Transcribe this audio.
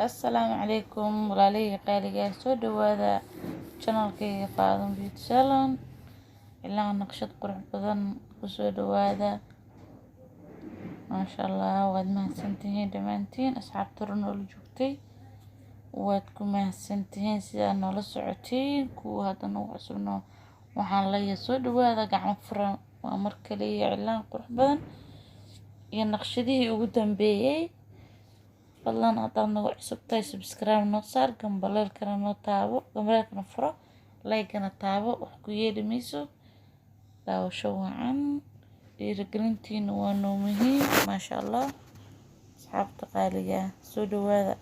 Assalaamu calaykum walaalihii qaaliga soo dhawaada channelkayga Faadum Beauty Salon ilaa naqshad qurux badan ku soo dhawaada maasha Allah waad mahadsantihiin dhammaantiin asxaabta hore noola joogtay waad ku mahadsantihiin sidaa noola socotiin kuwa hadda nagu cusubno waxaan leeyahay soo dhawaada gacmo furan waa mar kale iyo iclaan qurux badan iyo naqshadihii ugu dambeeyay fadlan haddaad nagu cusubtahay subscribe noo saar gambaleelkana noo taabo gambaleelkana furo like-gana taabo wax ku yeeli mayso daawasho wacan dhiirigelintiina waa noo muhiim maasha Allah asxaabta qaaliga soo dhawaada